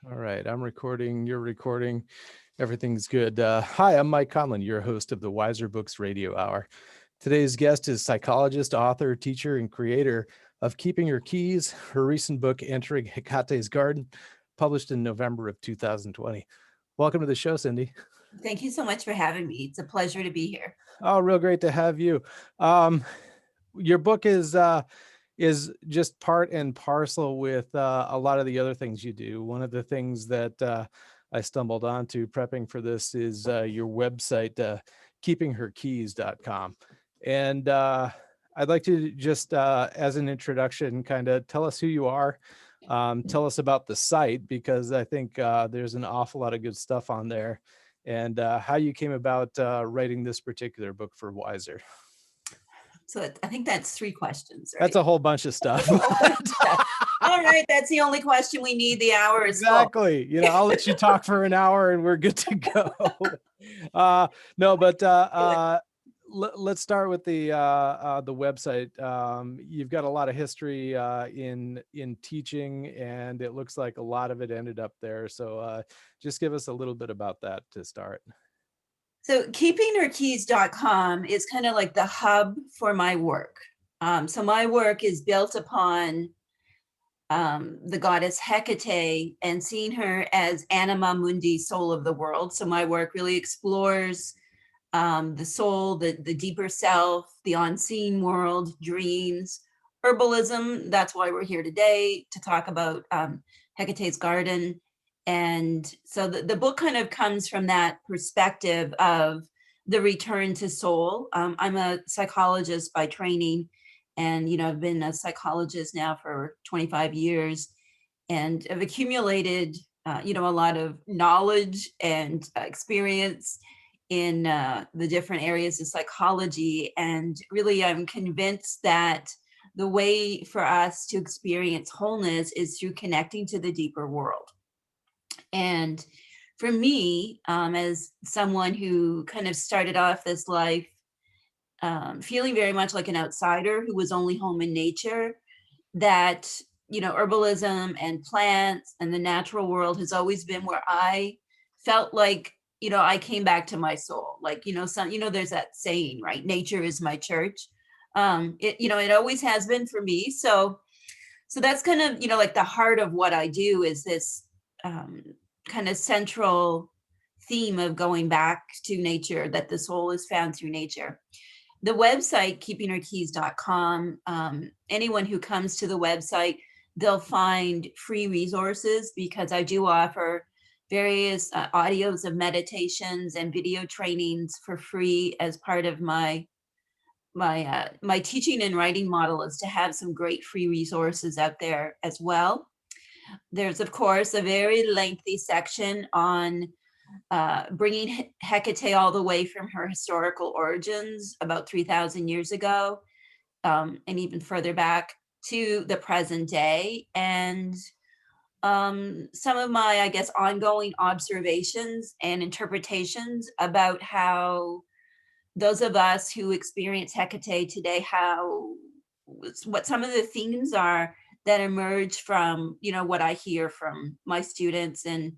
All right, I'm recording, you're recording, everything's good. Hi, I'm Mike Conlon, your host of the Weiser Books Radio Hour. Today's guest is psychologist, author, teacher, and creator of Keeping Her Keys, her recent book, Entering Hecate's Garden, published in November of 2020. Welcome to the show, Cindy. Thank you so much for having me. It's a pleasure to be here. Oh, real great to have you. Your book is just part and parcel with a lot of the other things you do. One of the things that I stumbled onto prepping for this is your website, keepingherkeys.com. And I'd like to just, as an introduction, kind of tell us who you are. Tell us about the site, because I think there's an awful lot of good stuff on there, and how you came about writing this particular book for Weiser. So I think that's three questions, right? That's a whole bunch of stuff. All right, that's the only question we need. The hour is Exactly. You know, I'll let you talk for an hour and we're good to go. No, but let's start with the website. You've got a lot of history in teaching, and it looks like a lot of it ended up there. So just give us a little bit about that to start. So keepingherkeys.com is kind of like the hub for my work. So my work is built upon the goddess Hecate and seeing her as anima mundi, soul of the world. So my work really explores the soul, the deeper self, the unseen world, dreams, herbalism. That's why we're here today, to talk about Hecate's garden. And so the book kind of comes from that perspective of the return to soul. I'm a psychologist by training, and I've been a psychologist now for 25 years, and I've accumulated a lot of knowledge and experience in the different areas of psychology. And really, I'm convinced that the way for us to experience wholeness is through connecting to the deeper world. And for me, as someone who kind of started off this life feeling very much like an outsider who was only home in nature, that herbalism and plants and the natural world has always been where I felt like I came back to my soul. Like there's that saying, right? Nature is my church. It always has been for me. So that's kind of like the heart of what I do, is this kind of central theme of going back to nature, that the soul is found through nature. The website, keepingherkeys.com, anyone who comes to the website, they'll find free resources, because I do offer various audios of meditations and video trainings for free as part of my teaching and writing model, is to have some great free resources out there as well. There's, of course, a very lengthy section on bringing Hecate all the way from her historical origins about 3,000 years ago, and even further back to the present day, and some of my, I guess, ongoing observations and interpretations about how those of us who experience Hecate today, what some of the themes are that emerge from what I hear from my students and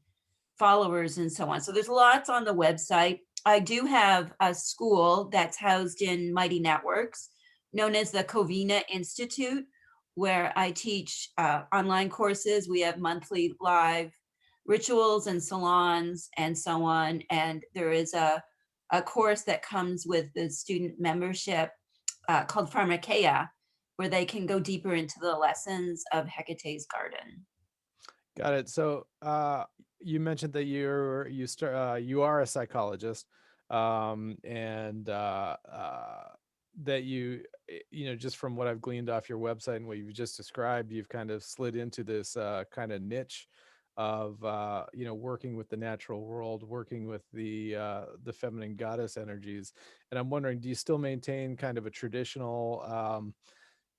followers and so on. So there's lots on the website. I do have a school that's housed in Mighty Networks, known as the Covina Institute, where I teach online courses. We have monthly live rituals and salons and so on. And there is a course that comes with the student membership called Pharmakeia, where they can go deeper into the lessons of Hecate's garden. Got it. So you mentioned that you are a psychologist, and that just from what I've gleaned off your website and what you've just described, you've kind of slid into this kind of niche of working with the natural world, working with the feminine goddess energies. And I'm wondering, do you still maintain kind of a traditional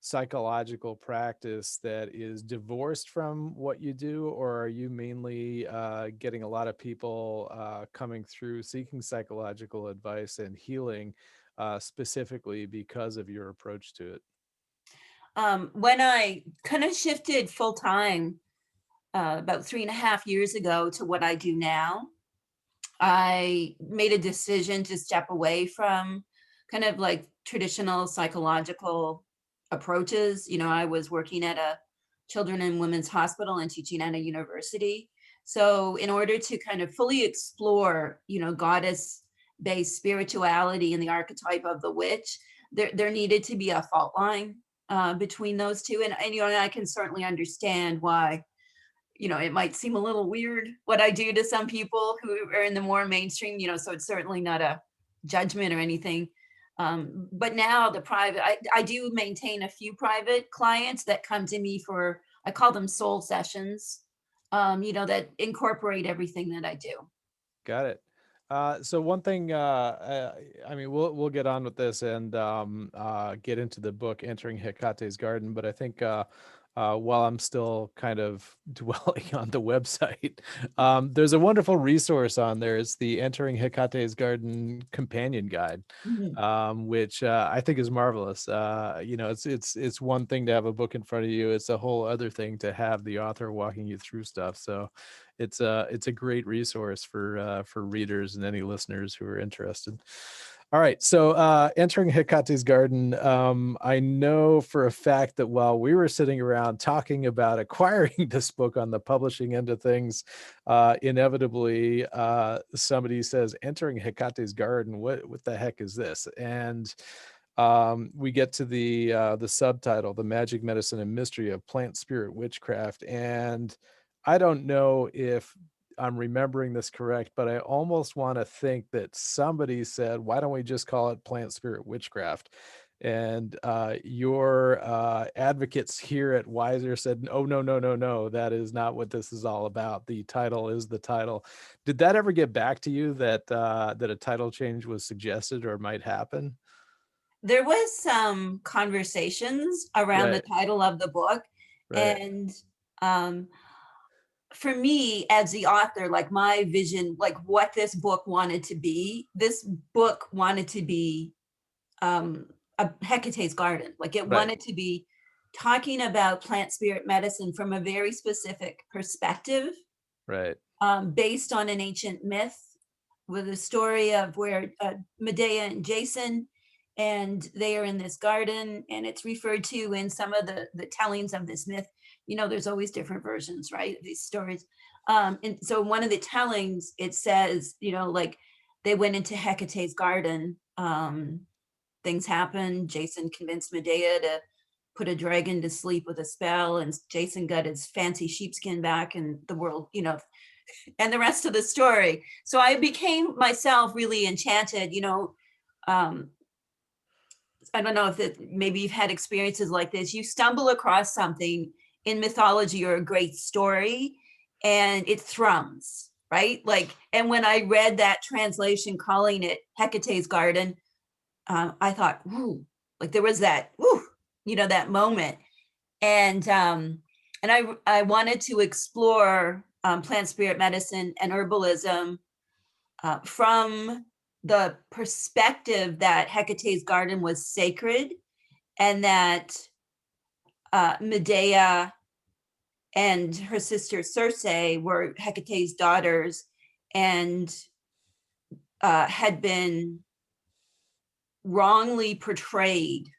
psychological practice that is divorced from what you do, or are you mainly getting a lot of people coming through seeking psychological advice and healing specifically because of your approach to it? When I kind of shifted full time about 3.5 years ago to what I do now. I made a decision to step away from kind of like traditional psychological approaches. I was working at a children and women's hospital and teaching at a university. So in order to kind of fully explore, goddess based spirituality and the archetype of the witch, there needed to be a fault line between those two. And I can certainly understand why it might seem a little weird what I do to some people who are in the more mainstream, so it's certainly not a judgment or anything. But now the private, I do maintain a few private clients that come to me for, I call them soul sessions, that incorporate everything that I do. Got it. So one thing, I mean, we'll get on with this and get into the book, Entering Hecate's Garden. But I think while I'm still kind of dwelling on the website, there's a wonderful resource on there. It's the Entering Hecate's Garden Companion Guide, which I think is marvelous. It's one thing to have a book in front of you. It's a whole other thing to have the author walking you through stuff. So it's a great resource for readers and any listeners who are interested. All right, so Entering Hecate's Garden, I know for a fact that while we were sitting around talking about acquiring this book on the publishing end of things, inevitably somebody says, Entering Hecate's Garden, what the heck is this? And we get to the subtitle, The Magic, Medicine, and Mystery of Plant Spirit Witchcraft. And I don't know if I'm remembering this correct, but I almost want to think that somebody said, why don't we just call it Plant Spirit Witchcraft? And your advocates here at Weiser said, oh, no, that is not what this is all about. The title is the title. Did that ever get back to you that a title change was suggested or might happen? There was some conversations around the title of the book. Right. And for me as the author, like my vision, like what this book wanted to be a Hecate's Garden. Like it wanted to be talking about plant spirit medicine from a very specific perspective, right? Based on an ancient myth with a story of where Medea and Jason, and they are in this garden, and it's referred to in some of the tellings of this myth. There's always different versions, right? These stories. And so one of the tellings, it says, like they went into Hecate's garden. Things happened. Jason convinced Medea to put a dragon to sleep with a spell, and Jason got his fancy sheepskin back, and the world, and the rest of the story. So I became myself really enchanted. I don't know if maybe you've had experiences like this. You stumble across something in mythology or a great story, and it thrums, right? Like, and when I read that translation calling it Hecate's Garden, I thought, whoo, like there was that, whoo, that moment. And I wanted to explore plant spirit medicine and herbalism from the perspective that Hecate's Garden was sacred, and that Medea and her sister Circe were Hecate's daughters and had been wrongly portrayed,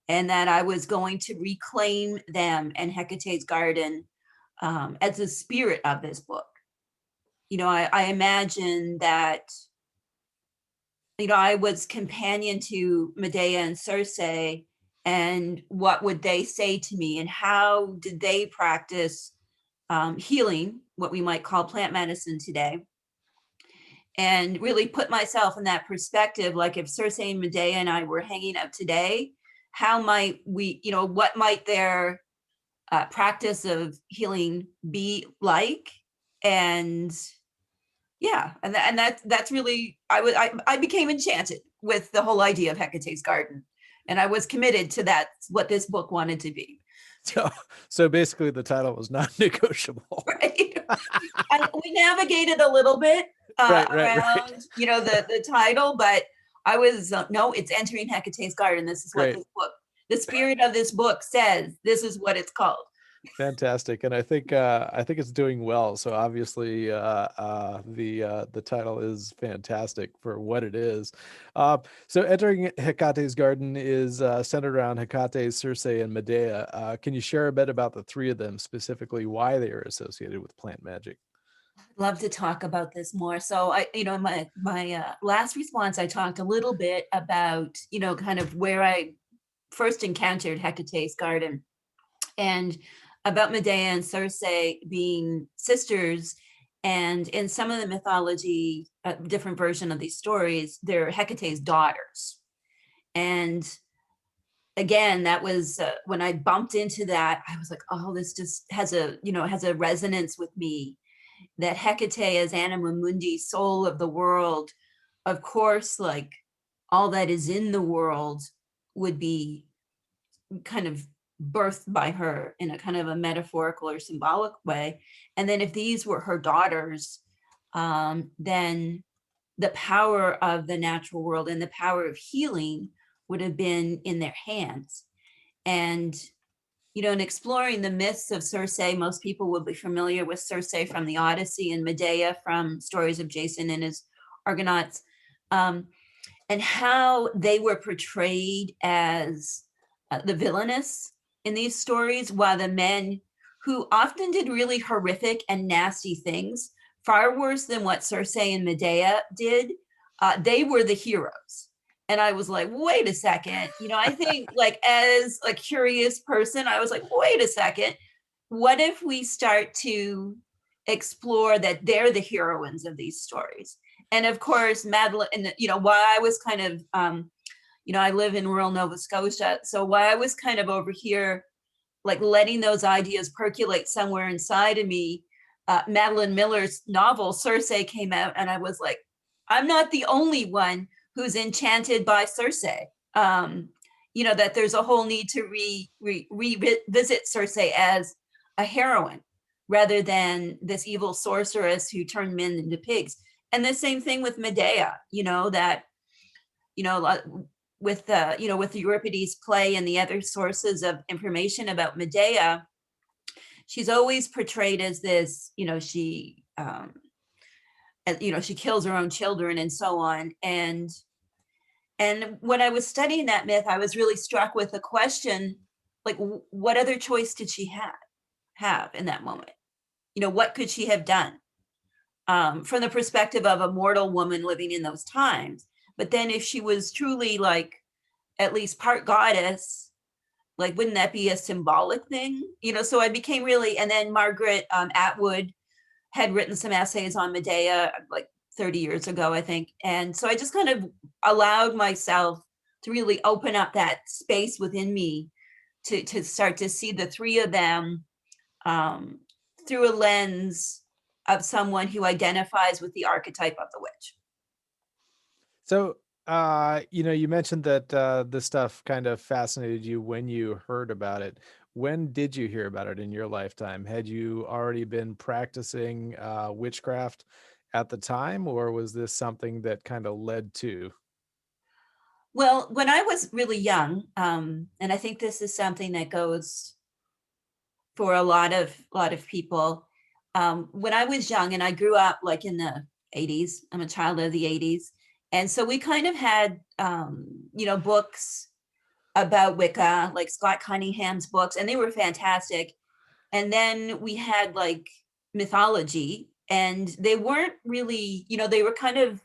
and that I was going to reclaim them and Hecate's Garden as the spirit of this book. I imagine that I was companion to Medea and Circe, and what would they say to me, and how did they practice healing, what we might call plant medicine today, and really put myself in that perspective. Like if Circe and Medea and I were hanging out today, how might we, what might their practice of healing be like? And yeah, and that's really, I became enchanted with the whole idea of Hecate's Garden, and I was committed to that, what this book wanted to be. So basically the title was not negotiable. Right. We navigated a little bit around, the title, but I was, no, it's Entering Hecate's Garden. This is what this book, the spirit of this book says, this is what it's called. Fantastic, and I think it's doing well. So obviously, the title is fantastic for what it is. So entering Hecate's garden is centered around Hecate, Circe, and Medea. Can you share a bit about the three of them, specifically why they are associated with plant magic? Love to talk about this more. So in my last response, I talked a little bit about, kind of where I first encountered Hecate's garden, and about Medea and Circe being sisters. And in some of the mythology, a different version of these stories, they're Hecate's daughters. And again, that was when I bumped into that, I was like, oh, this just has a resonance with me. That Hecate as anima mundi, soul of the world, of course, like all that is in the world would be kind of birthed by her in a kind of a metaphorical or symbolic way. And then if these were her daughters, then the power of the natural world and the power of healing would have been in their hands. And in exploring the myths of Circe, most people will be familiar with Circe from the Odyssey and Medea from stories of Jason and his Argonauts, and how they were portrayed as the villainous in these stories, while the men who often did really horrific and nasty things, far worse than what Circe and Medea did, they were the heroes. And I was like, wait a second, I think, like, as a curious person, I was like, wait a second, what if we start to explore that they're the heroines of these stories? And of course, Madeline, and while I was kind of, I live in rural Nova Scotia, so while I was kind of over here, like letting those ideas percolate somewhere inside of me, Madeline Miller's novel Circe came out, and I was like, I'm not the only one who's enchanted by Circe. That there's a whole need to revisit Circe as a heroine rather than this evil sorceress who turned men into pigs. And the same thing with Medea, that, with the Euripides play and the other sources of information about Medea, she's always portrayed as this, she she kills her own children and so on. And when I was studying that myth, I was really struck with the question, like, what other choice did she have in that moment? What could she have done from the perspective of a mortal woman living in those times? But then if she was truly, like, at least part goddess, like, wouldn't that be a symbolic thing? So I became really, and then Margaret Atwood had written some essays on Medea, like 30 years ago, I think. And so I just kind of allowed myself to really open up that space within me to start to see the three of them through a lens of someone who identifies with the archetype of the witch. So, you mentioned that this stuff kind of fascinated you when you heard about it. When did you hear about it in your lifetime? Had you already been practicing witchcraft at the time, or was this something that kind of led to? Well, when I was really young, and I think this is something that goes for a lot of people, when I was young, and I grew up like in the 80s, I'm a child of the 80s. And so we kind of had, books about Wicca, like Scott Cunningham's books, and they were fantastic. And then we had like mythology, and they weren't really, they were kind of,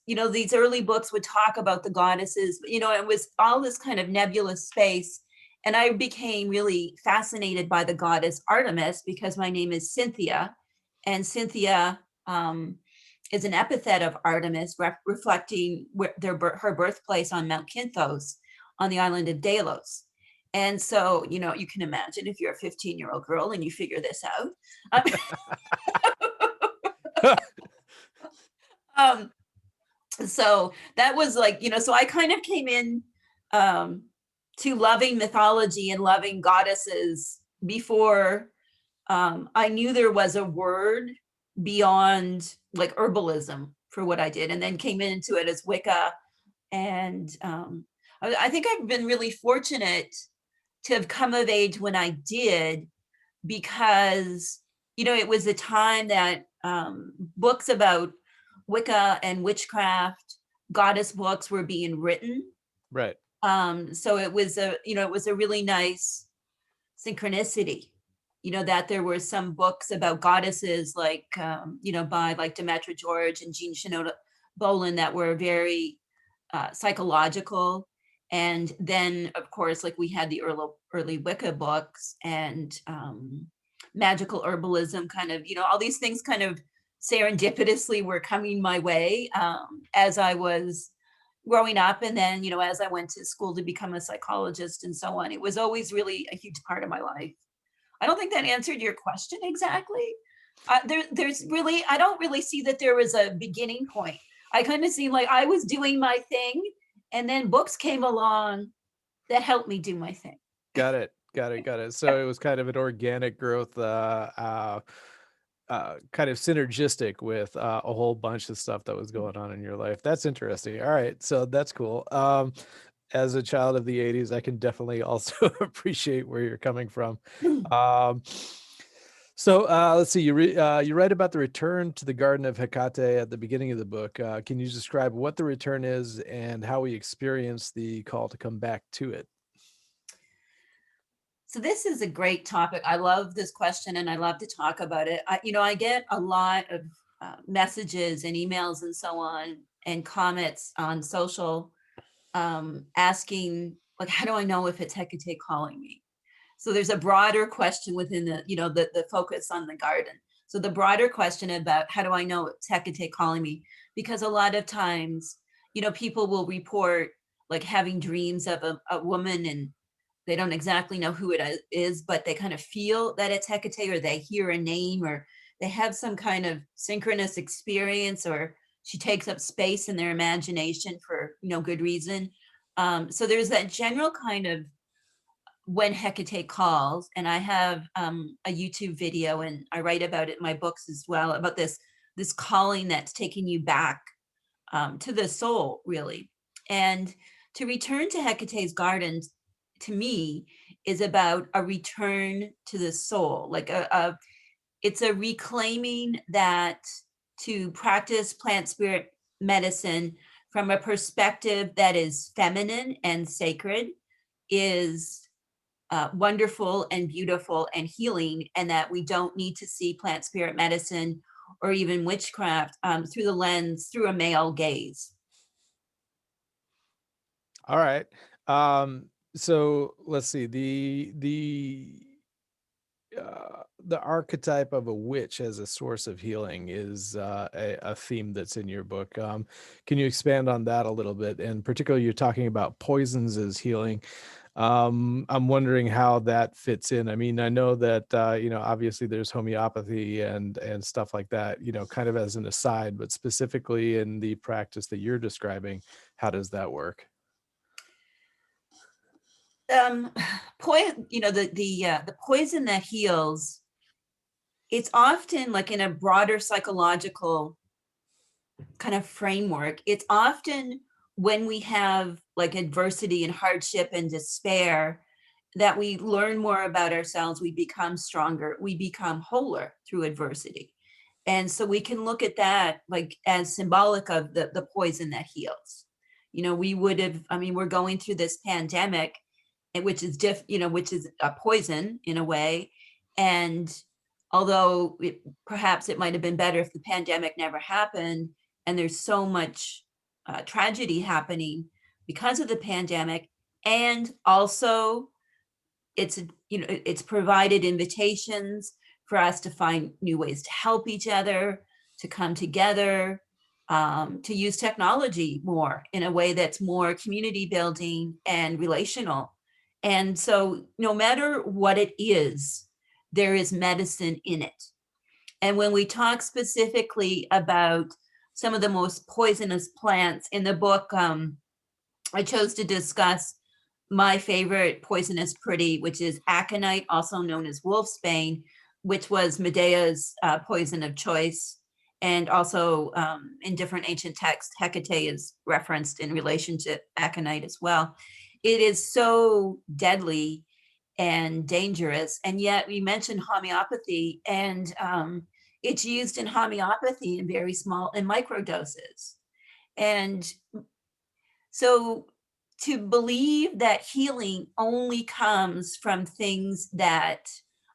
these early books would talk about the goddesses, it was all this kind of nebulous space. And I became really fascinated by the goddess Artemis because my name is Cynthia, and Cynthia is an epithet of Artemis, reflecting her birthplace on Mount Kinthos on the island of Delos. And so, you can imagine if you're a 15-year-old girl and you figure this out. So that was like, so I kind of came in to loving mythology and loving goddesses before I knew there was a word beyond like herbalism for what I did, and then came into it as Wicca. And I think I've been really fortunate to have come of age when I did, because, it was a time that books about Wicca and witchcraft, goddess books were being written. Right. So it was a really nice synchronicity, that there were some books about goddesses like, by like Demetra George and Jean Shinoda Boland that were very psychological. And then, of course, like we had the early Wicca books and magical herbalism, kind of, all these things kind of serendipitously were coming my way as I was growing up. And then, as I went to school to become a psychologist and so on, it was always really a huge part of my life. I don't think that answered your question exactly. There's really, I don't really see that there was a beginning point. I kind of see like I was doing my thing and then books came along that helped me do my thing. Got it. So it was kind of an organic growth, kind of synergistic with a whole bunch of stuff that was going on in your life. That's interesting. All right, so that's cool. As a child of the 80s, I can definitely also appreciate where you're coming from. Um, so let's see, you write about the return to the Garden of Hecate at the beginning of the book. Can you describe what the return is and how we experience the call to come back to it? So this is a great topic. I love this question and I love to talk about it. I get a lot of messages and emails and so on and comments on social asking, like, how do I know if it's Hecate calling me? So there's a broader question within the focus on the garden. So the broader question about how do I know it's Hecate calling me? Because a lot of times, people will report like having dreams of a woman and they don't exactly know who it is, but they kind of feel that it's Hecate, or they hear a name, or they have some kind of synchronous experience, or she takes up space in their imagination for good reason. So there's that general kind of when Hecate calls, and I have a YouTube video, and I write about it in my books as well, about this calling that's taking you back to the soul, really. And to return to Hecate's gardens, to me, is about a return to the soul, like it's a reclaiming that to practice plant spirit medicine from a perspective that is feminine and sacred is wonderful and beautiful and healing, and that we don't need to see plant spirit medicine or even witchcraft through a male gaze. All right. So let's see, the archetype of a witch as a source of healing is a theme that's in your book. Can you expand on that a little bit? And particularly, you're talking about poisons as healing. I'm wondering how that fits in. I mean, I know that obviously there's homeopathy and stuff like that, kind of as an aside, but specifically in the practice that you're describing, how does that work? The poison that heals, it's often like in a broader psychological kind of framework. It's often when we have like adversity and hardship and despair that we learn more about ourselves, we become stronger, we become wholer through adversity. And so we can look at that like as symbolic of the poison that heals. We're going through this pandemic, which is which is a poison in a way. And although perhaps it might have been better if the pandemic never happened, and there's so much tragedy happening because of the pandemic, and also it's provided invitations for us to find new ways to help each other, to come together, to use technology more in a way that's more community building and relational. And so no matter what it is, there is medicine in it. And when we talk specifically about some of the most poisonous plants in the book, I chose to discuss my favorite poisonous pretty, which is aconite, also known as wolfsbane, which was Medea's poison of choice. And also in different ancient texts, Hecate is referenced in relation to aconite as well. It is so deadly and dangerous. And yet we mentioned homeopathy, and it's used in homeopathy in very small and micro doses. And so to believe that healing only comes from things that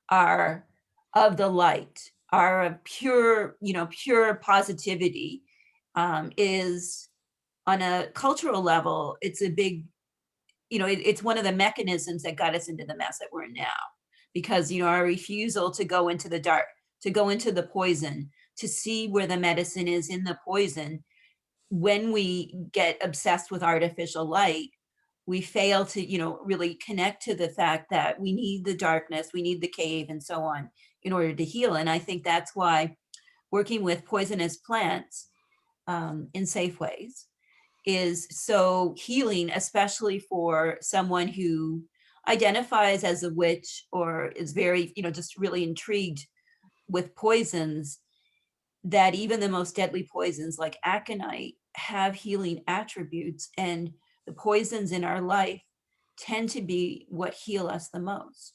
are of the light, are of pure, pure positivity, is, on a cultural level, it's a big, it's one of the mechanisms that got us into the mess that we're in now. Because, our refusal to go into the dark, to go into the poison, to see where the medicine is in the poison. When we get obsessed with artificial light, we fail to, really connect to the fact that we need the darkness, we need the cave and so on in order to heal. And I think that's why working with poisonous plants in safe ways is so healing, especially for someone who identifies as a witch or is very, just really intrigued with poisons, that even the most deadly poisons like aconite have healing attributes, and the poisons in our life tend to be what heal us the most.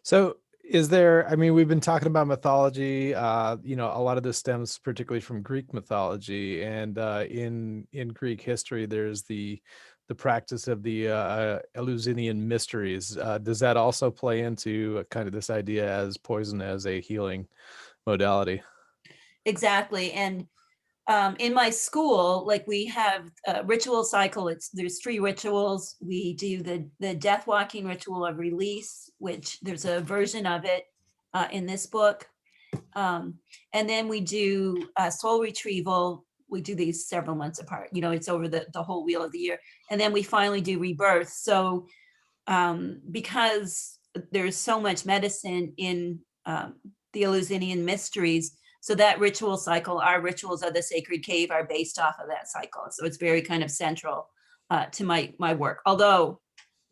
So is there, I mean, we've been talking about mythology, a lot of this stems particularly from Greek mythology, and in Greek history, there's the practice of the Eleusinian mysteries. Does that also play into kind of this idea as poison as a healing modality? Exactly. And in my school, like, we have a ritual cycle. There's 3 rituals. We do the death walking ritual of release, which there's a version of it in this book. And then we do soul retrieval. We do these several months apart. It's over the whole wheel of the year. And then we finally do rebirth. So because there's so much medicine in the Eleusinian mysteries, so that ritual cycle, our rituals of the sacred cave, are based off of that cycle. So it's very kind of central to my work, although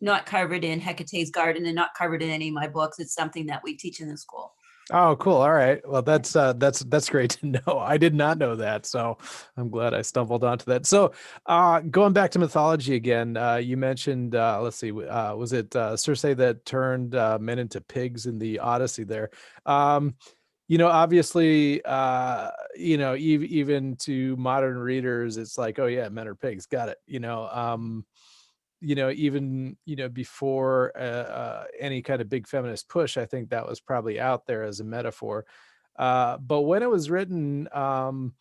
not covered in Hecate's garden and not covered in any of my books. It's something that we teach in the school. Oh, cool. All right. Well, that's great to know. I did not know that, so I'm glad I stumbled onto that. So, going back to mythology again, you mentioned, let's see, was it Circe that turned men into pigs in the Odyssey there? Obviously, even to modern readers, it's like, oh yeah, men are pigs. Got it. Even, before any kind of big feminist push, I think that was probably out there as a metaphor. But when it was written, I'm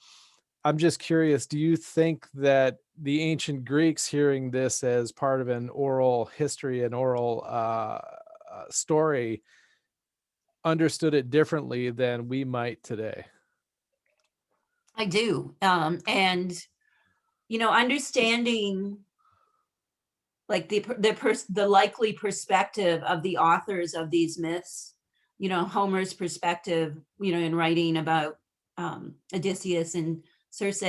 just curious, do you think that the ancient Greeks, hearing this as part of an oral history, an oral story, understood it differently than we might today? I do. And, understanding like the likely perspective of the authors of these myths, Homer's perspective, in writing about Odysseus and Circe.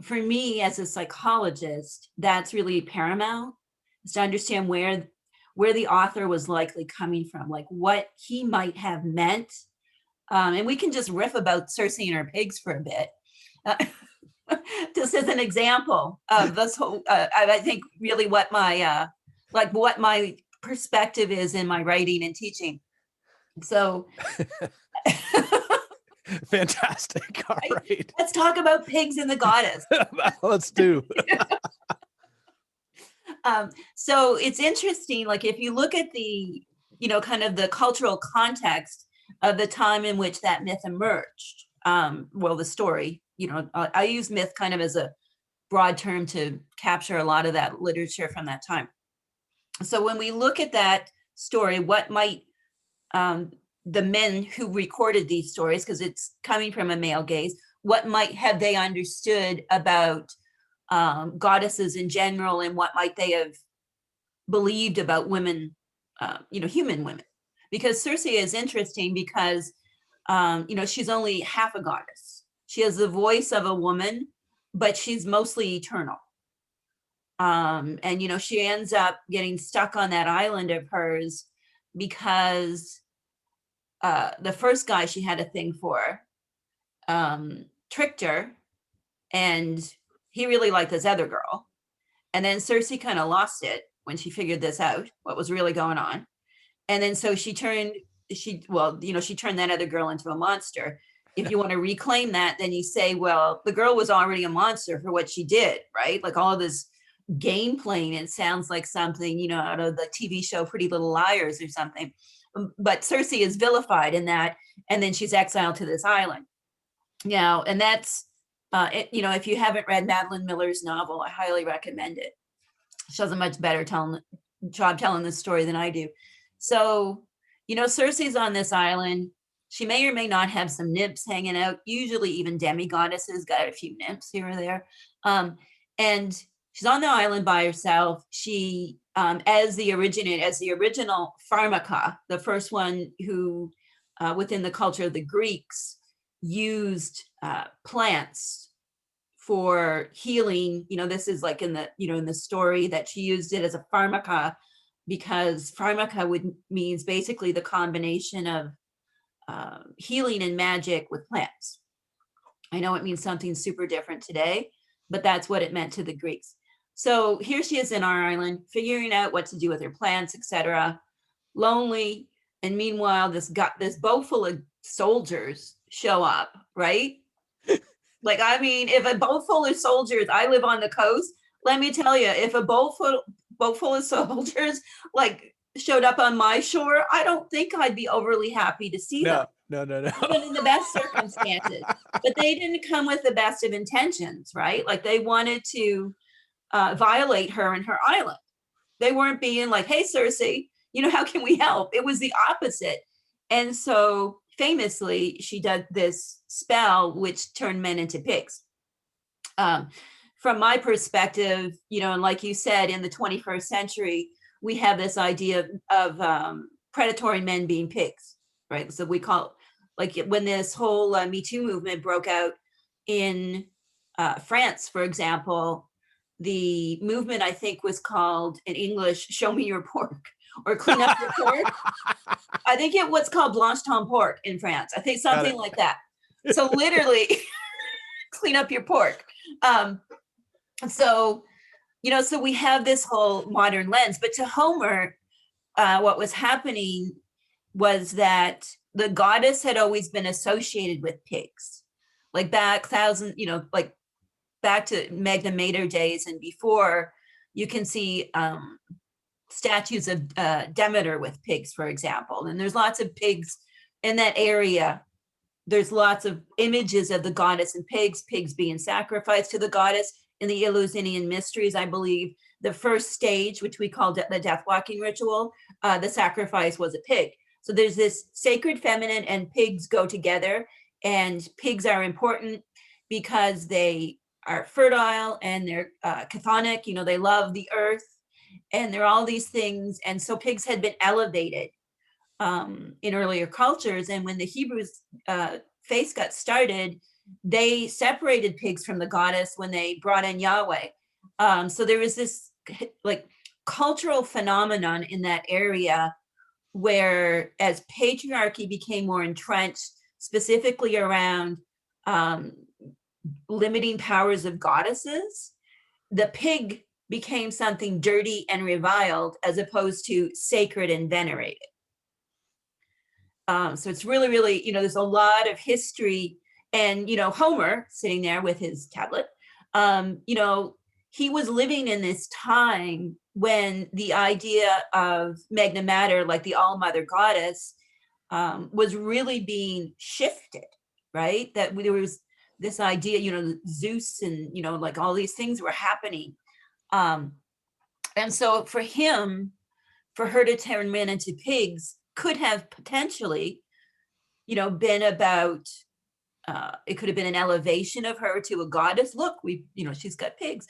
For me, as a psychologist, that's really paramount, is to understand where the author was likely coming from, like what he might have meant. And we can just riff about Circe and her pigs for a bit. Just as an example of this whole, I think really what my perspective is in my writing and teaching. So Fantastic. All right. Let's talk about pigs and the goddess. Let's do. So it's interesting, like if you look at the, kind of the cultural context of the time in which that myth emerged, the story, I use myth kind of as a broad term to capture a lot of that literature from that time. So when we look at that story, what might the men who recorded these stories, because it's coming from a male gaze, what might have they understood about goddesses in general, and what might they have believed about women, human women? Because Circe is interesting because, she's only half a goddess. She has the voice of a woman, but she's mostly eternal. And, she ends up getting stuck on that island of hers because the first guy she had a thing for tricked her, and he really liked this other girl. And then Circe kind of lost it when she figured this out, what was really going on. And then so she turned that other girl into a monster. If you want to reclaim that, then you say, well, the girl was already a monster for what she did, right? Like all of this game playing, it sounds like something, out of the TV show Pretty Little Liars or something. But Circe is vilified in that, and then she's exiled to this island. Now, and that's, if you haven't read Madeline Miller's novel, I highly recommend it. She does a much better job telling this story than I do. So, Circe's on this island. She may or may not have some nymphs hanging out. Usually even demigoddesses got a few nymphs here or there. And she's on the island by herself. She, as the original pharmaca, the first one who, within the culture of the Greeks, used plants for healing. This is like in the story that she used it as a pharmaca, because pharmaca means basically the combination of healing and magic with plants. I know it means something super different today, but that's what it meant to the Greeks. So here she is in our island, figuring out what to do with her plants, etc. Lonely, and meanwhile, this boat full of soldiers show up, right? Like, I mean, if a boat full of soldiers, I live on the coast. Let me tell you, if a boat full of soldiers like showed up on my shore, I don't think I'd be overly happy to see them. No. Even in the best circumstances. But they didn't come with the best of intentions, right? Like they wanted to violate her and her island. They weren't being like, hey, Circe, how can we help? It was the opposite. And so famously, she did this spell which turned men into pigs. From my perspective, and like you said, in the 21st century, we have this idea of predatory men being pigs, right? So we call, like when this whole Me Too movement broke out in France, for example, the movement, I think, was called in English, show me your pork, or clean up your pork. I think it was called blanche ton porc in France. I think something like that. So literally clean up your pork. So we have this whole modern lens, but to Homer, what was happening was that the goddess had always been associated with pigs, like back back to Magna Mater days and before. You can see statues of Demeter with pigs, for example, and there's lots of pigs in that area. There's lots of images of the goddess and pigs being sacrificed to the goddess. In the Eleusinian mysteries, I believe the first stage, which we call the death walking ritual, the sacrifice was a pig. So there's this sacred feminine, and pigs go together, and pigs are important because they are fertile and they're chthonic, they love the earth, and they're all these things. And so pigs had been elevated in earlier cultures. And when the Hebrews faith got started, they separated pigs from the goddess when they brought in Yahweh. So there was this like cultural phenomenon in that area where, as patriarchy became more entrenched, specifically around limiting powers of goddesses, the pig became something dirty and reviled as opposed to sacred and venerated. So it's really, really, there's a lot of history. And, Homer sitting there with his tablet, he was living in this time when the idea of Magna Mater, like the all-mother goddess, was really being shifted, right? That there was this idea, Zeus and, like all these things were happening. And so for her to turn men into pigs could have potentially, been about, it could have been an elevation of her to a goddess. Look, she's got pigs.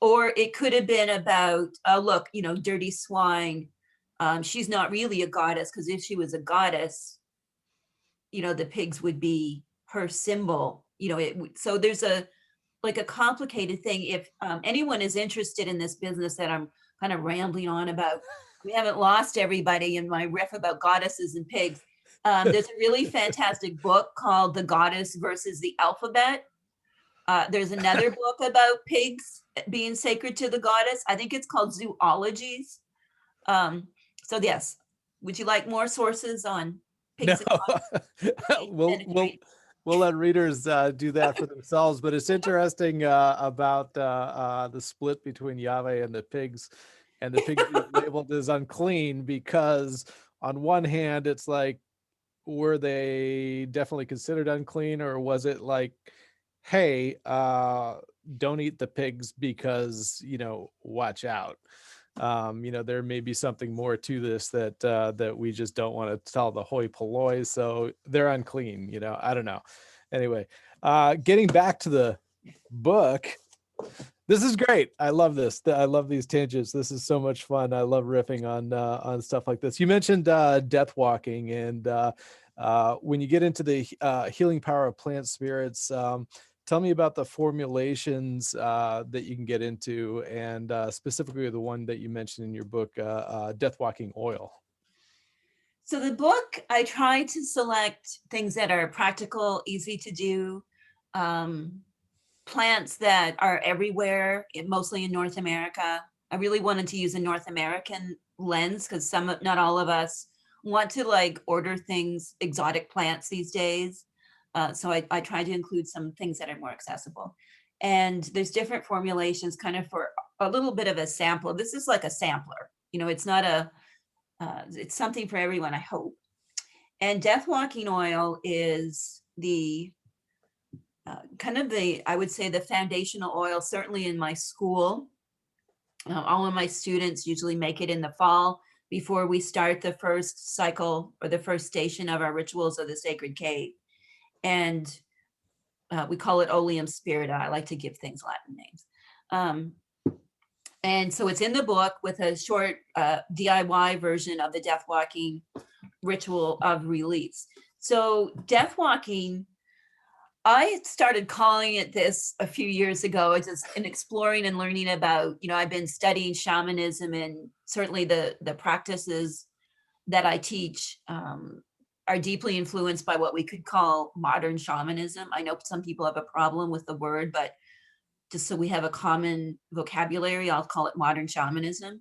Or it could have been about, look, dirty swine. She's not really a goddess, because if she was a goddess, the pigs would be her symbol. So there's a complicated thing. If anyone is interested in this business that I'm kind of rambling on about, we haven't lost everybody in my riff about goddesses and pigs. There's a really fantastic book called The Goddess versus the Alphabet. There's another book about pigs being sacred to the goddess. I think it's called Zoologies. So yes, Would you like more sources on No, pigs and goddess we'll let readers do that for themselves. But it's interesting about the split between Yahweh and the pigs being labeled as unclean, because on one hand, it's like, were they definitely considered unclean, or was it like, hey, don't eat the pigs because, watch out? There may be something more to this that we just don't want to tell the hoi polloi, so they're unclean. I don't know. Anyway, getting back to the book, this is great. I love this. I love these tangents. This is so much fun. I love riffing on stuff like this. You mentioned death walking, and when you get into the healing power of plant spirits, tell me about the formulations that you can get into, and specifically the one that you mentioned in your book, death walking oil. So the book, I try to select things that are practical, easy to do, plants that are everywhere, mostly in North America. I really wanted to use a North American lens because not all of us want to like order things, exotic plants these days. So I try to include some things that are more accessible. And there's different formulations kind of for a little bit of a sample. This is like a sampler, it's not it's something for everyone, I hope. And death walking oil is the I would say the foundational oil, certainly in my school. All of my students usually make it in the fall before we start the first cycle or the first station of our rituals of the sacred cave. And we call it oleum spirita. I like to give things Latin names. And so it's in the book with a short DIY version of the death walking ritual of release. So death walking, I started calling it this a few years ago. It's just in exploring and learning about, I've been studying shamanism, and certainly the practices that I teach are deeply influenced by what we could call modern shamanism. I know some people have a problem with the word, but just so we have a common vocabulary, I'll call it modern shamanism.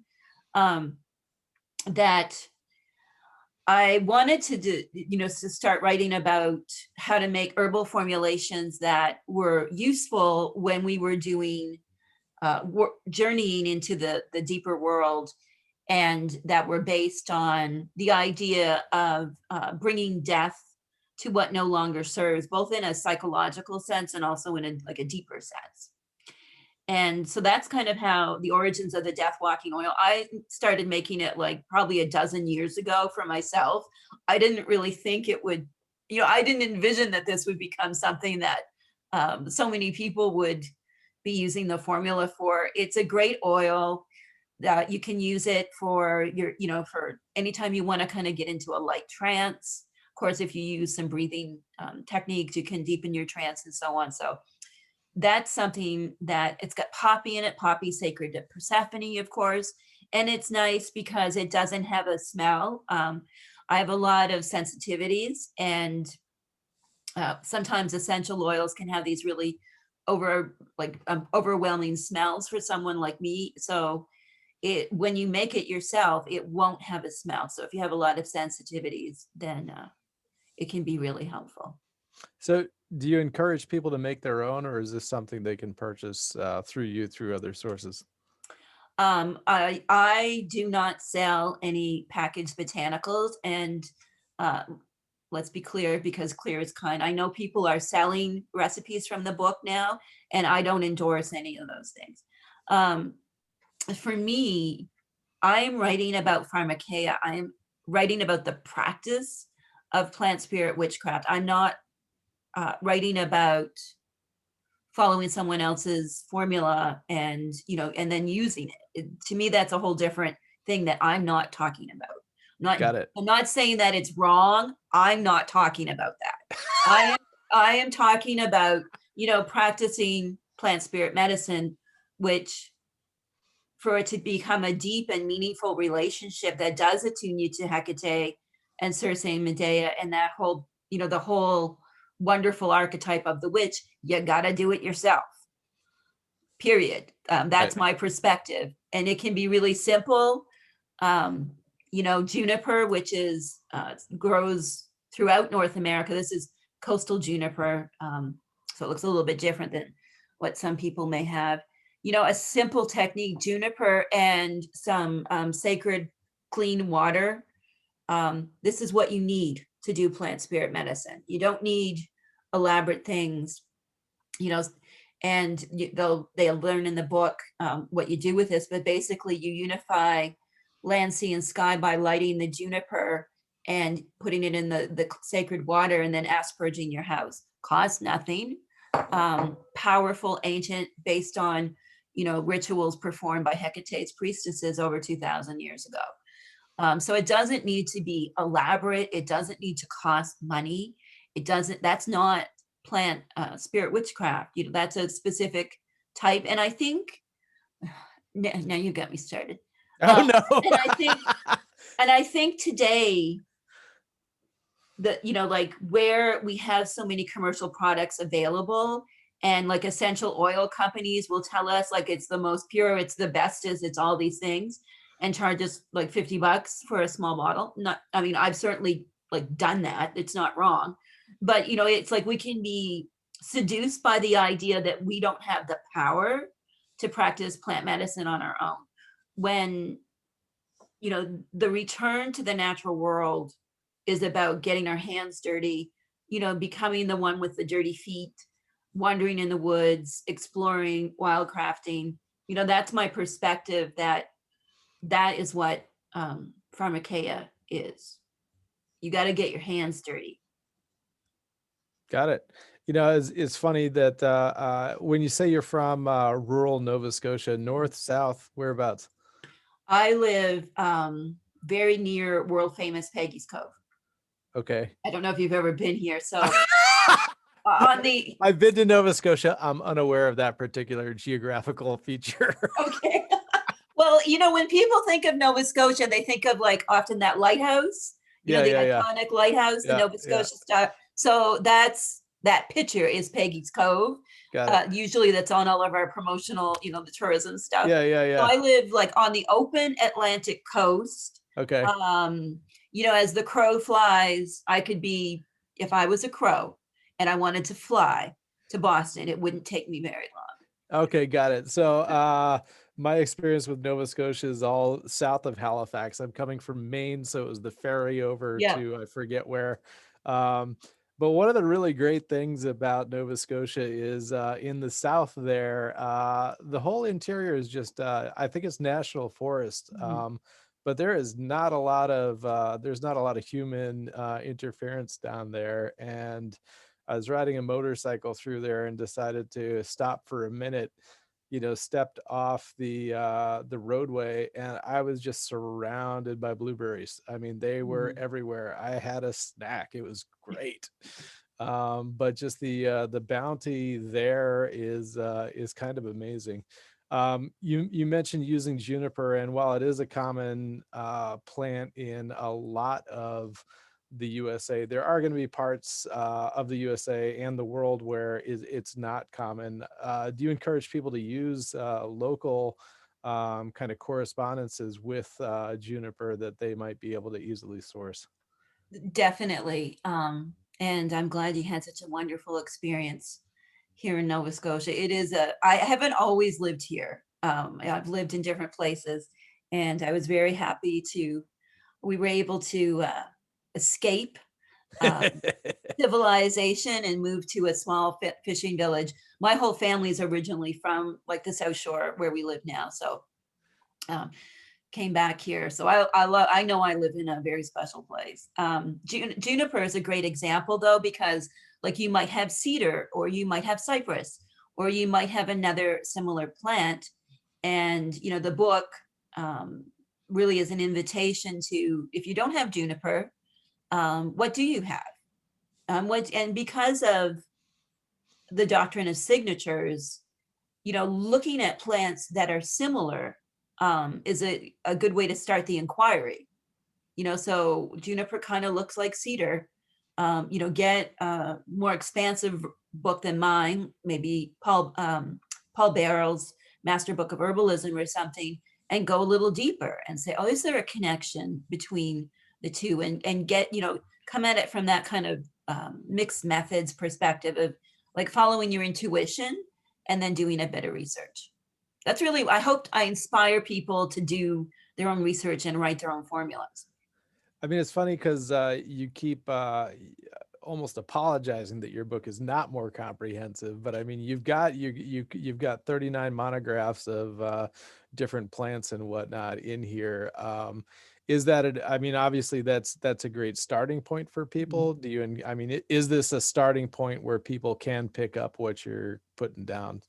That I wanted to do, to start writing about how to make herbal formulations that were useful when we were doing journeying into the deeper world, and that were based on the idea of bringing death to what no longer serves, both in a psychological sense and also in a deeper sense. And so that's kind of how the origins of the death walking oil. I started making it like probably a dozen years ago for myself. I didn't really think it would, I didn't envision that this would become something that so many people would be using the formula for. It's a great oil that you can use it for for anytime you want to kind of get into a light trance. Of course, if you use some breathing techniques, you can deepen your trance and so on. So that's something that it's got poppy in it, poppy sacred to Persephone, of course. And it's nice because it doesn't have a smell. I have a lot of sensitivities, and sometimes essential oils can have these really overwhelming smells for someone like me. So when you make it yourself, it won't have a smell. So if you have a lot of sensitivities, then it can be really helpful. So do you encourage people to make their own, or is this something they can purchase through other sources? I do not sell any packaged botanicals, and let's be clear, because clear is kind. I know people are selling recipes from the book now, and I don't endorse any of those things. For me, I'm writing about pharmakeia. I'm writing about the practice of plant spirit witchcraft. I'm not writing about following someone else's formula and then using it. To me, that's a whole different thing that I'm not talking about. Got it. I'm not saying that it's wrong. I'm not talking about that. I am talking about practicing plant spirit medicine, which for it to become a deep and meaningful relationship that does attune you to Hecate and Circe and Medea, and that whole the whole wonderful archetype of the witch, you gotta do it yourself, period. That's my perspective, and it can be really simple. juniper, which is grows throughout North America. This is coastal juniper, so it looks a little bit different than what some people may have. A simple technique, juniper and some sacred clean water. This is what you need to do plant spirit medicine. You don't need elaborate things, and they'll learn in the book what you do with this, but basically you unify land, sea, and sky by lighting the juniper and putting it in the sacred water and then asperging your house. Costs nothing. Powerful, ancient, based on rituals performed by Hecate's priestesses over 2,000 years ago. So it doesn't need to be elaborate. It doesn't need to cost money. That's not plant spirit witchcraft. That's a specific type. And I think now you got me started. Oh no. and I think today that like where we have so many commercial products available, and like essential oil companies will tell us like it's the most pure, it's the bestest, it's all these things, and charge us like $50 for a small bottle. I've certainly like done that. It's not wrong, but it's like we can be seduced by the idea that we don't have the power to practice plant medicine on our own, when the return to the natural world is about getting our hands dirty, becoming the one with the dirty feet, wandering in the woods, exploring, wildcrafting. That's my perspective, that is what pharmakeia is. You got to get your hands dirty. Got it. It's funny that when you say you're from rural Nova Scotia, north, south, whereabouts? I live very near world famous Peggy's Cove. Okay. I don't know if you've ever been here. So I've been to Nova Scotia. I'm unaware of that particular geographical feature. Okay. Well, when people think of Nova Scotia, they think of like often that lighthouse, iconic lighthouse, the Nova Scotia stuff. So that picture is Peggy's Cove. Usually that's on all of our promotional, the tourism stuff. Yeah. So I live like on the open Atlantic coast. Okay. As the crow flies, I could be, if I was a crow and I wanted to fly to Boston, it wouldn't take me very long. Okay, got it. So my experience with Nova Scotia is all south of Halifax. I'm coming from Maine, so it was the ferry over to I forget where. But one of the really great things about Nova Scotia is in the south there, the whole interior is just, I think it's national forest. But there is not a lot of, there's not a lot of human interference down there. And I was riding a motorcycle through there and decided to stop for a minute, stepped off the roadway, and I was just surrounded by blueberries. I mean, they were everywhere. I had a snack. It was great. But just the bounty there is kind of amazing. You mentioned using juniper, and while it is a common plant in a lot of the USA, there are going to be parts of the USA and the world where it's not common. Do you encourage people to use local kind of correspondences with juniper that they might be able to easily source? Definitely. And I'm glad you had such a wonderful experience here in Nova Scotia. I haven't always lived here. I've lived in different places, and I was very happy we were able to escape civilization and move to a small fishing village. My whole family is originally from like the South Shore where we live now. So came back here. So I know I live in a very special place. Juniper is a great example though, because like you might have cedar, or you might have cypress, or you might have another similar plant. And, the book really is an invitation to, if you don't have juniper, what do you have? And because of the doctrine of signatures, looking at plants that are similar is a good way to start the inquiry. So juniper kind of looks like cedar. Get a more expansive book than mine, maybe Paul Barrel's Master Book of Herbalism or something, and go a little deeper and say, oh, is there a connection between the two, and get, come at it from that kind of mixed methods perspective of like following your intuition and then doing a bit of research. That's really, I hope I inspire people to do their own research and write their own formulas. I mean, it's funny because you keep almost apologizing that your book is not more comprehensive, but I mean, you've got you've got 39 monographs of different plants and whatnot in here. Is that I mean, obviously that's a great starting point for people. Do you, I mean, is this a starting point where people can pick up what you're putting down?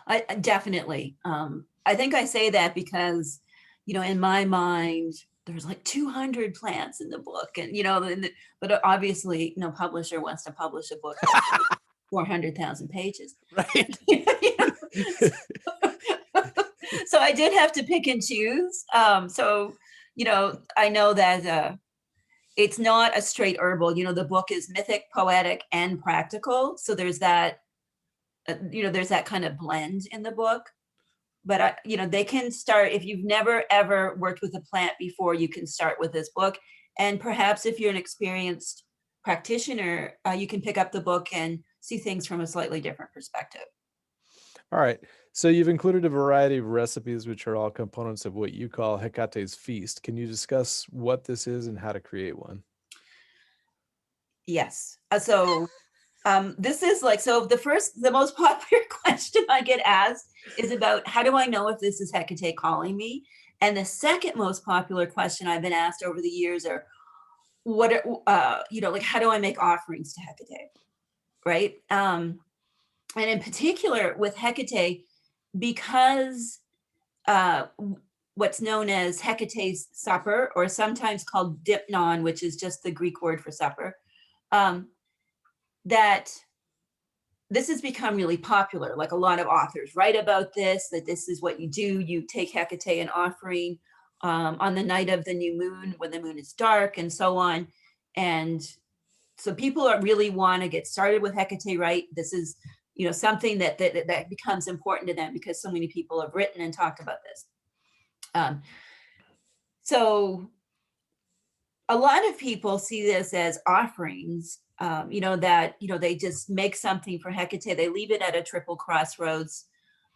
I definitely. I think I say that because, in my mind, there's like 200 plants in the book, and but obviously, no publisher wants to publish a book that's 400,000 pages. Right. So I did have to pick and choose. So, I know that it's not a straight herbal. The book is mythic, poetic, and practical. So there's that. There's that kind of blend in the book, but they can start, if you've never ever worked with a plant before, you can start with this book. And perhaps if you're an experienced practitioner, you can pick up the book and see things from a slightly different perspective. All right. So you've included a variety of recipes, which are all components of what you call Hecate's feast. Can you discuss what this is and how to create one? Yes. So this is like, so the most popular question I get asked is about, how do I know if this is Hecate calling me? And the second most popular question I've been asked over the years are, like, how do I make offerings to Hecate? Right. And in particular with Hecate, because what's known as Hecate's supper, or sometimes called dipnon, which is just the Greek word for supper, that this has become really popular. Like, a lot of authors write about this, that this is what you do. You take Hecate an offering on the night of the new moon, when the moon is dark, and so on. And so people really want to get started with Hecate, right? This is, something that becomes important to them because so many people have written and talked about this. So a lot of people see this as offerings, they just make something for Hecate. They leave it at a triple crossroads,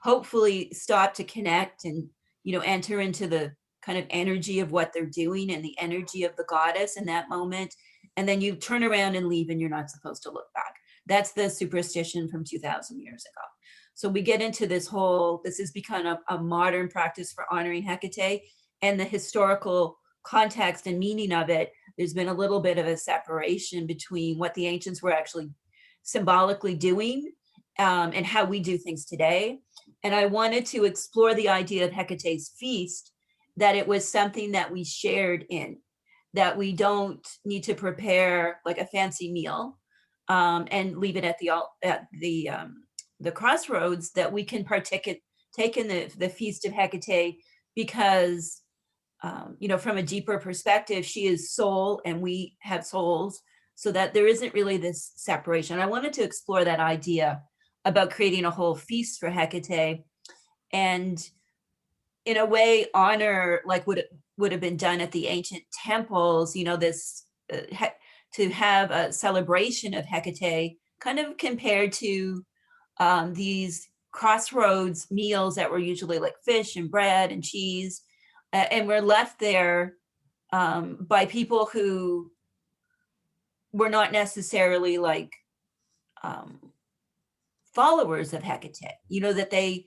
hopefully stop to connect and, enter into the kind of energy of what they're doing and the energy of the goddess in that moment. And then you turn around and leave, and you're not supposed to look back. That's the superstition from 2,000 years ago. So we get into this has become a modern practice for honoring Hecate, and the historical context and meaning of it. There's been a little bit of a separation between what the ancients were actually symbolically doing and how we do things today. And I wanted to explore the idea of Hecate's feast, that it was something that we shared in, that we don't need to prepare like a fancy meal and leave it at the crossroads, that we can take in the feast of Hecate, because from a deeper perspective, she is soul and we have souls, so that there isn't really this separation. I wanted to explore that idea about creating a whole feast for Hecate, and in a way honor like what would have been done at the ancient temples, this to have a celebration of Hecate, kind of compared to these crossroads meals that were usually like fish and bread and cheese. And we're left there by people who were not necessarily like followers of Hecate, that they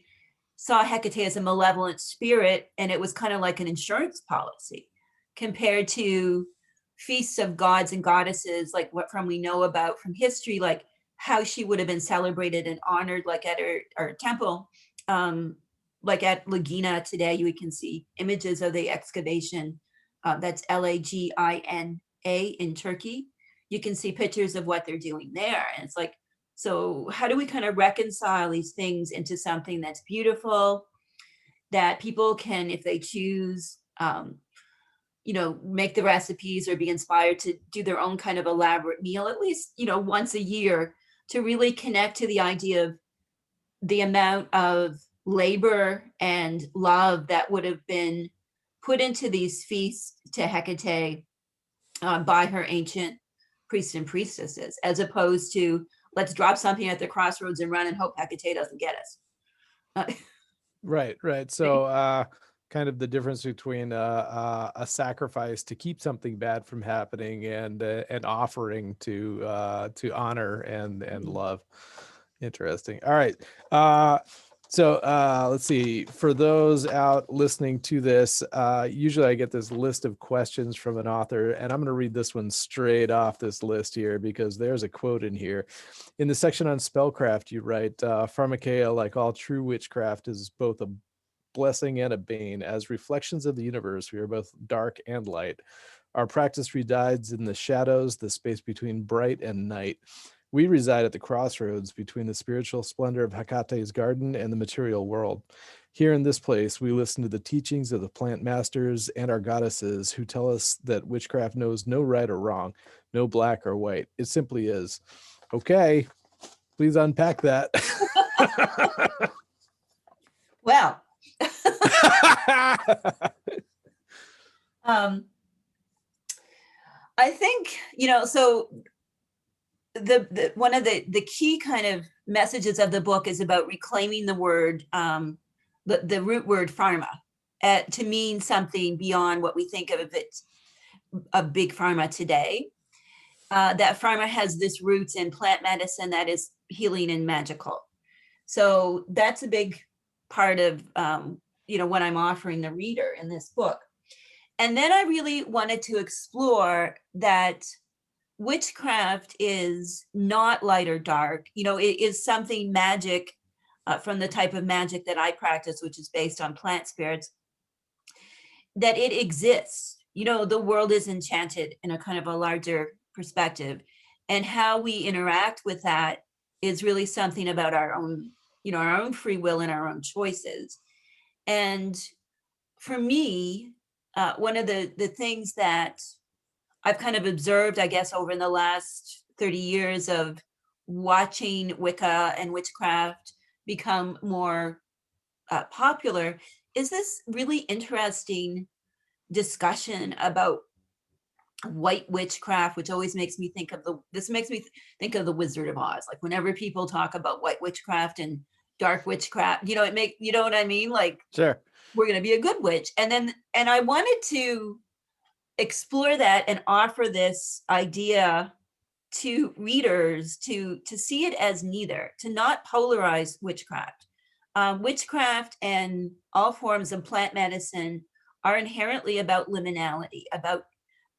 saw Hecate as a malevolent spirit, and it was kind of like an insurance policy, compared to feasts of gods and goddesses, like what we know about from history, like how she would have been celebrated and honored, like at her temple. Like at Lagina today, you can see images of the excavation. That's Lagina in Turkey. You can see pictures of what they're doing there. And it's like, so how do we kind of reconcile these things into something that's beautiful, that people can, if they choose, make the recipes or be inspired to do their own kind of elaborate meal, at least, once a year, to really connect to the idea of the amount of labor and love that would have been put into these feasts to Hecate by her ancient priests and priestesses, as opposed to let's drop something at the crossroads and run and hope Hecate doesn't get us. Right. So kind of the difference between a sacrifice to keep something bad from happening and an offering to honor and love. Interesting. All right. So let's see. For those out listening to this, usually I get this list of questions from an author, and I'm going to read this one straight off this list here because there's a quote in here. In the section on spellcraft, you write, Pharmakeia, like all true witchcraft, is both a blessing and a bane. As reflections of the universe, we are both dark and light. Our practice resides in the shadows, the space between bright and night. We reside at the crossroads between the spiritual splendor of Hecate's garden and the material world. Here in this place, we listen to the teachings of the plant masters and our goddesses who tell us that witchcraft knows no right or wrong, no black or white. It simply is. Okay, please unpack that. Well, I think, so the one of the key kind of messages of the book is about reclaiming the word, the root word pharma, to mean something beyond what we think of it, of big pharma today. That pharma has this roots in plant medicine that is healing and magical. So that's a big part of what I'm offering the reader in this book. And then I really wanted to explore that witchcraft is not light or dark. It is something magic, from the type of magic that I practice, which is based on plant spirits, that it exists. The world is enchanted in a kind of a larger perspective, and how we interact with that is really something about our own free will and our own choices. And for me, one of the things that I've kind of observed, I guess, over the last 30 years of watching Wicca and witchcraft become more popular, is this really interesting discussion about white witchcraft, which always makes me think of the Wizard of Oz. Like whenever people talk about white witchcraft and dark witchcraft, you know what I mean? Like, sure, we're going to be a good witch. And I wanted to explore that and offer this idea to readers to see it as neither, to not polarize witchcraft. Witchcraft and all forms of plant medicine are inherently about liminality, about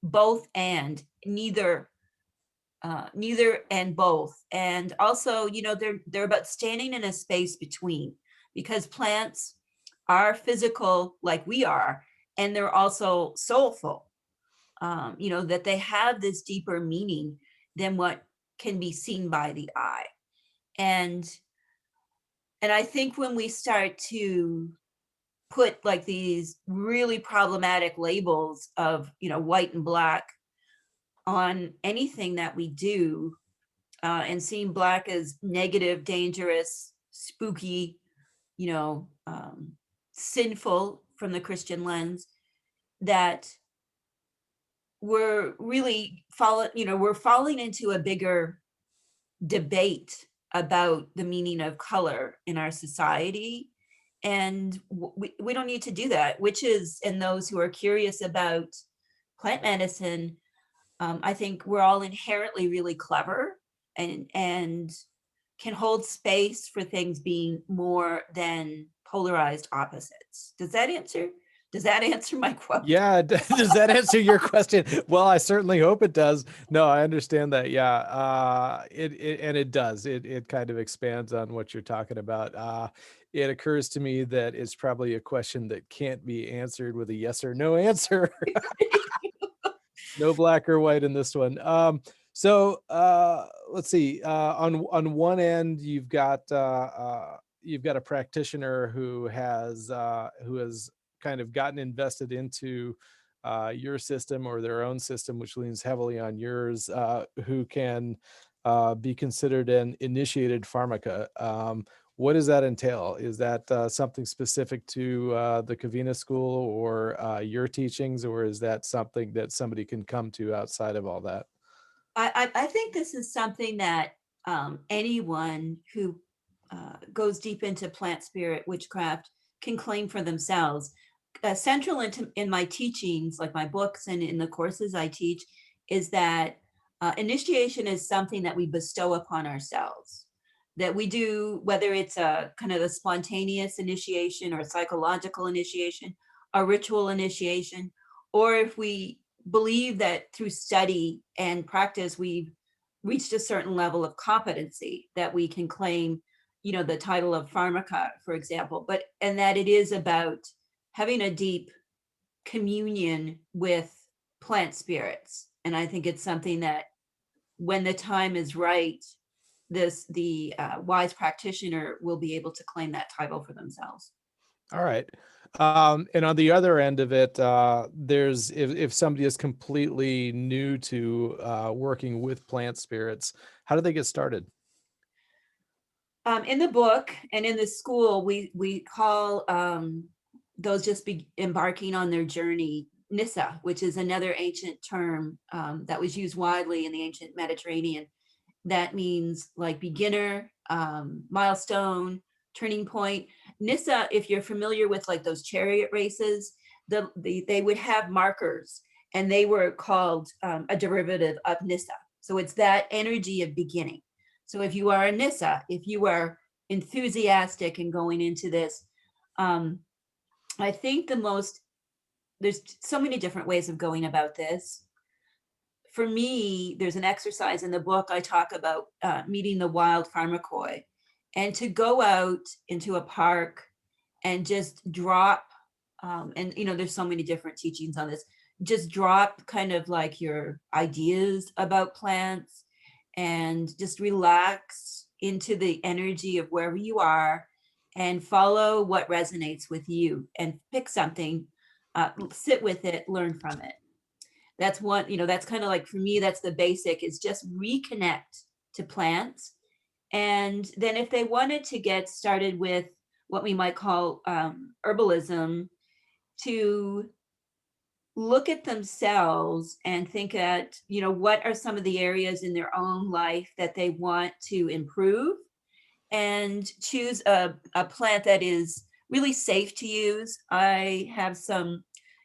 both and neither and both. And also, they're about standing in a space between, because plants are physical like we are, and they're also soulful. That they have this deeper meaning than what can be seen by the eye. And I think when we start to put like these really problematic labels of, white and black on anything that we do, and seeing black as negative, dangerous, spooky, sinful from the Christian lens, that we're really falling into a bigger debate about the meaning of color in our society. And we don't need to do that. Witches and those who are curious about plant medicine, I think we're all inherently really clever and can hold space for things being more than polarized opposites. Does that answer my question? Yeah. Does that answer your question? Well, I certainly hope it does. No, I understand that. Yeah. It does. It kind of expands on what you're talking about. It occurs to me that it's probably a question that can't be answered with a yes or no answer. No black or white in this one. So let's see. On one end, you've got a practitioner who has kind of gotten invested into your system or their own system, which leans heavily on yours, who can be considered an initiated pharmaca. what does that entail? Is that something specific to the Kavina school or your teachings, or is that something that somebody can come to outside of all that? I think this is something that anyone who goes deep into plant spirit witchcraft can claim for themselves. Central in my teachings, like my books and in the courses I teach, is that initiation is something that we bestow upon ourselves. That we do, whether it's a kind of a spontaneous initiation or a psychological initiation, a ritual initiation, or if we believe that through study and practice we've reached a certain level of competency that we can claim, the title of pharmaca, for example, and that it is about having a deep communion with plant spirits. And I think it's something that when the time is right, the wise practitioner will be able to claim that title for themselves. All right. And on the other end of it, there's if somebody is completely new to working with plant spirits, how do they get started? In the book and in the school, we call those just embarking on their journey Nissa, which is another ancient term that was used widely in the ancient Mediterranean. That means like beginner, milestone, turning point. Nissa, if you're familiar with like those chariot races, they would have markers, and they were called a derivative of Nissa. So it's that energy of beginning. So if you are a Nissa, if you are enthusiastic and going into this, I think there's so many different ways of going about this. For me, there's an exercise in the book. I talk about meeting the wild pharmacoi, and to go out into a park and just drop, and there's so many different teachings on this, just drop kind of like your ideas about plants and just relax into the energy of wherever you are and follow what resonates with you and pick something, sit with it, learn from it. That's one, that's kind of like, for me, that's the basic, is just reconnect to plants. And then if they wanted to get started with what we might call herbalism, to look at themselves and think at, what are some of the areas in their own life that they want to improve, and choose a plant that is really safe to use. I have some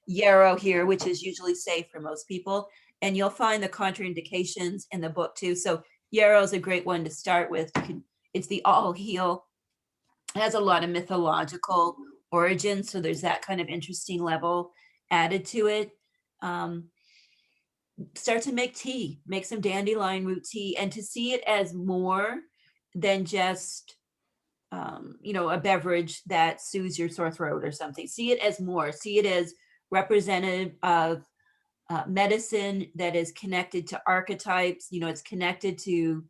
yarrow here, which is usually safe for most people, and you'll find the contraindications in the book too. So yarrow is a great one to start with. It's the all heal. It has a lot of mythological origins, so there's that kind of interesting level added to it. Start to make tea, make some dandelion root tea, and to see it as more than just a beverage that soothes your sore throat or something. See it as more. See it as representative of medicine that is connected to archetypes. It's connected to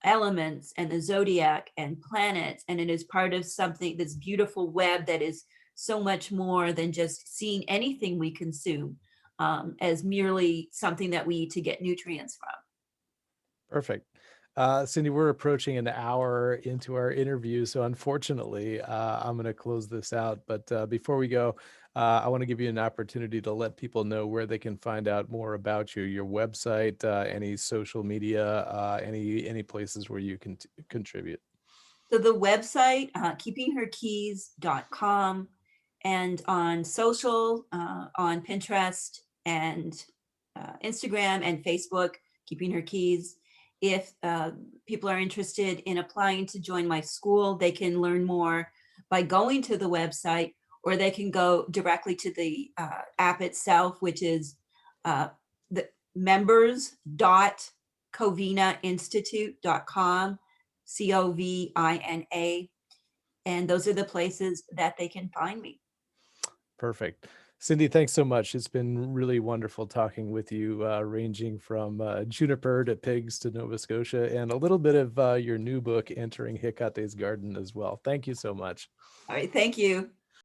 elements and the zodiac and planets, and it is part of something, this beautiful web that is so much more than just seeing anything we consume as merely something that we eat to get nutrients from. Perfect. Cindy, we're approaching an hour into our interview, so unfortunately, I'm going to close this out. But before we go, I want to give you an opportunity to let people know where they can find out more about you, your website, any social media, any places where you can contribute. So the website, keepingherkeys.com, and on social, on Pinterest and Instagram and Facebook, Keeping Her Keys. If people are interested in applying to join my school, they can learn more by going to the website, or they can go directly to the app itself, which is the members.covinainstitute.com, COVINA. And those are the places that they can find me. Perfect. Cindy, thanks so much. It's been really wonderful talking with you, ranging from juniper to pigs to Nova Scotia, and a little bit of your new book, Entering Hecate's Garden, as well. Thank you so much. All right. Thank you.